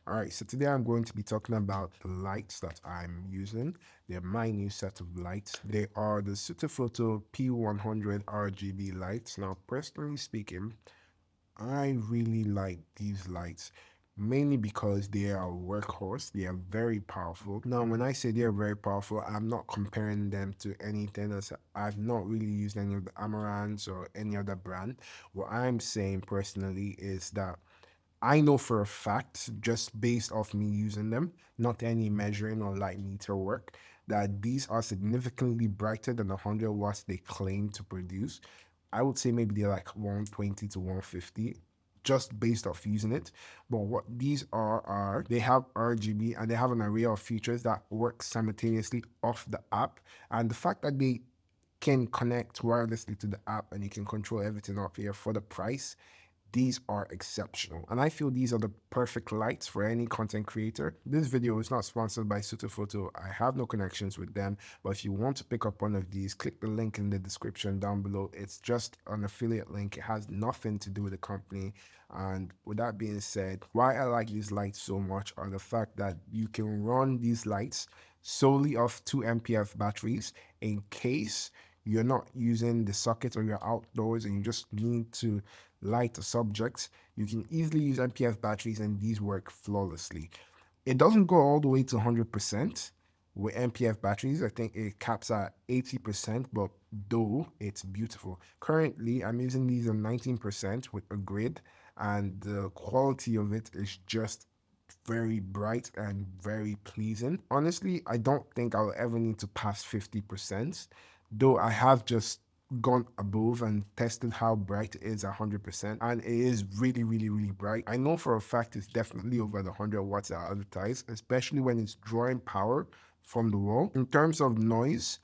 All right, so today I'm going to be talking about the lights that I'm using. They're my new set of lights. They are the Sutefoto P100 RGB lights. Now, personally speaking, I really like these lights mainly because they are a workhorse. They are very powerful. Now, when I say they're very powerful, I'm not comparing them to anything else. I've not really used any of the Amarants or any other brand. What I'm saying personally is that I know for a fact, just based off me using them, not any measuring or light meter work, that these are significantly brighter than the 100 watts they claim to produce. I would say maybe they're like 120 to 150 just based off using it. But what these are they have RGB and they have an array of features that work simultaneously off the app. And the fact that they can connect wirelessly to the app and you can control everything up here for the price, these are exceptional. And I feel these are the perfect lights for any content creator. This video is not sponsored by Sutefoto. I have no connections with them. But if you want to pick up one of these, click the link in the description down below. It's just an affiliate link. It has nothing to do with the company. And with that being said, why I like these lights so much are the fact that you can run these lights solely off 2 mAh batteries in case you're not using the socket or you're outdoors and you just need to light a subject. You can easily use MPF batteries and these work flawlessly. It doesn't go all the way to 100% with MPF batteries. I think it caps at 80%, but though it's beautiful. Currently, I'm using these on 19% with a grid, and the quality of it is just very bright and very pleasing. Honestly, I don't think I'll ever need to pass 50%, though I have just gone above and tested how bright it is at 100%, and it is really, really, really bright. I know for a fact it's definitely over the 100 watts that are advertised, especially when it's drawing power from the wall. In terms of noise,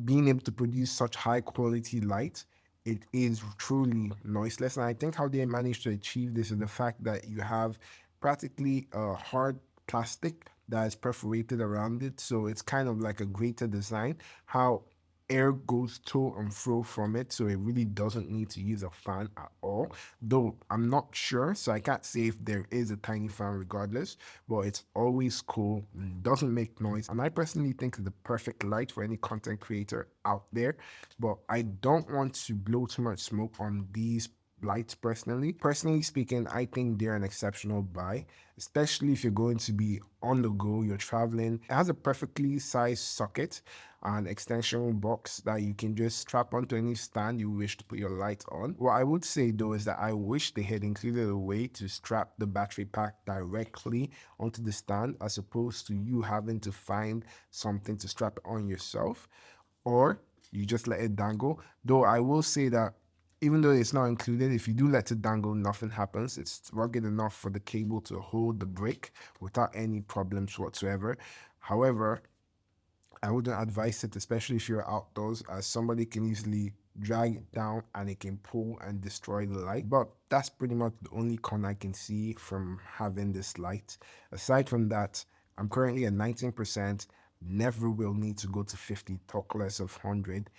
being able to produce such high quality light, it is truly noiseless. And I think how they managed to achieve this is the fact that you have practically a hard plastic that is perforated around it. So it's kind of like a greater design, how air goes to and fro from it, so it really doesn't need to use a fan at all. Though I'm not sure, so I can't say if there is a tiny fan regardless, but it's always cool, doesn't make noise, and I personally think it's the perfect light for any content creator out there. But I don't want to blow too much smoke on these lights personally. Personally speaking, I think they're an exceptional buy, especially if you're going to be on the go, you're traveling. It has a perfectly sized socket and extension box that you can just strap onto any stand you wish to put your light on. What I would say though is that I wish they had included a way to strap the battery pack directly onto the stand as opposed to you having to find something to strap it on yourself, or you just let it dangle. Though I will say that even though it's not included, if you do let it dangle, nothing happens. It's rugged enough for the cable to hold the brick without any problems whatsoever. However, I wouldn't advise it, especially if you're outdoors, as somebody can easily drag it down and it can pull and destroy the light. But that's pretty much the only con I can see from having this light. Aside from that, I'm currently at 19%, never will need to go to 50, talk less of 100.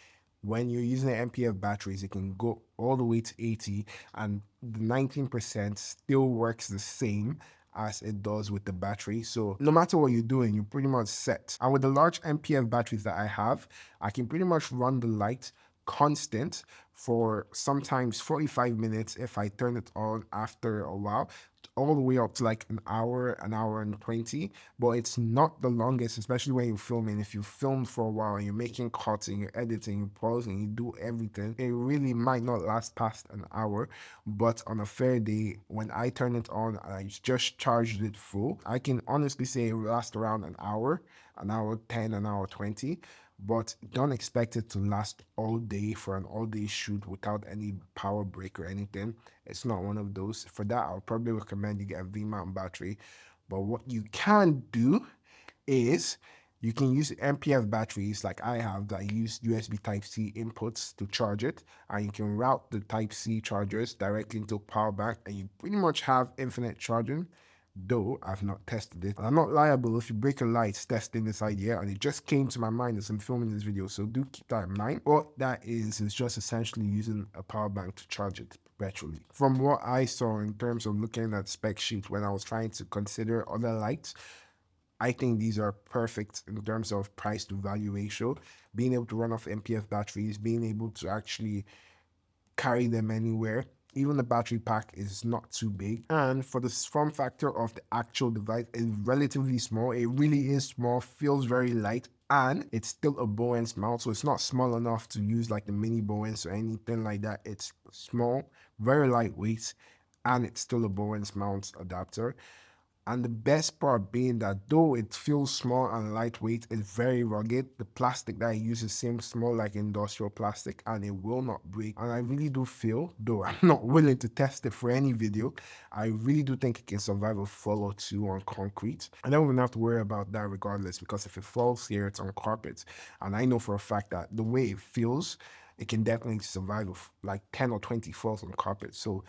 When you're using the MPF batteries, it can go all the way to 80, and the 19% still works the same as it does with the battery. So no matter what you're doing, you're pretty much set. And with the large MPF batteries that I have, I can pretty much run the light constant for sometimes 45 minutes if I turn it on after a while, all the way up to like an hour and 20. But it's not the longest, especially when you're filming. If you film for a while and you're making cuts and you're editing, you're pausing, you do everything, it really might not last past an hour. But on a fair day, when I turn it on and I just charged it full, I can honestly say it lasts around an hour 10, an hour 20. But don't expect it to last all day for an all-day shoot without any power break or anything. It's not one of those. For that, I'll probably recommend you get a V-mount battery. But what you can do is you can use MPF batteries like I have that use USB Type-C inputs to charge it, and you can route the Type-C chargers directly into a power bank, and you pretty much have infinite charging. Though I've not tested it. I'm not liable if you break a light testing this idea, and it just came to my mind as I'm filming this video, so do keep that in mind. What that is just essentially using a power bank to charge it. virtually. From what I saw in terms of looking at spec sheet when I was trying to consider other lights, I think these are perfect in terms of price to value ratio. Being able to run off MPF batteries, being able to actually carry them anywhere. Even the battery pack is not too big. And for the form factor of the actual device, it's relatively small. It really is small, feels very light, and it's still a Bowens mount. So it's not small enough to use like the mini Bowens or anything like that. It's small, very lightweight, and it's still a Bowens mount adapter. And the best part being that though it feels small and lightweight, it's very rugged. The plastic that it uses seems small like industrial plastic and it will not break. And I really do feel, though I'm not willing to test it for any video, I really do think it can survive a fall or two on concrete. I don't even have to worry about that regardless, because if it falls here, it's on carpet. And I know for a fact that the way it feels, it can definitely survive like 10 or 20 falls on carpet. So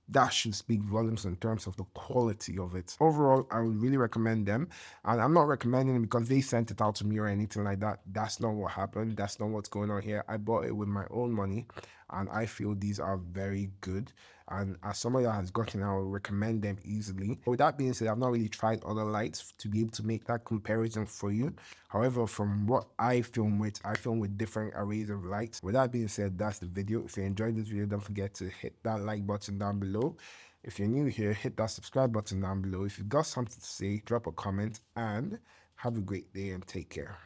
that should speak volumes in terms of the quality of it. Overall, I would really recommend them. And I'm not recommending it because they sent it out to me or anything like that. That's not what happened. That's not what's going on here. I bought it with my own money and I feel these are very good. And as somebody that has gotten, I would recommend them easily. With that being said, I've not really tried other lights to be able to make that comparison for you. However, from what I film with different arrays of lights. With that being said, that's the video. If you enjoyed this video, don't forget to hit that like button down below. If you're new here, hit that subscribe button down below. If you've got something to say, drop a comment, and have a great day and take care.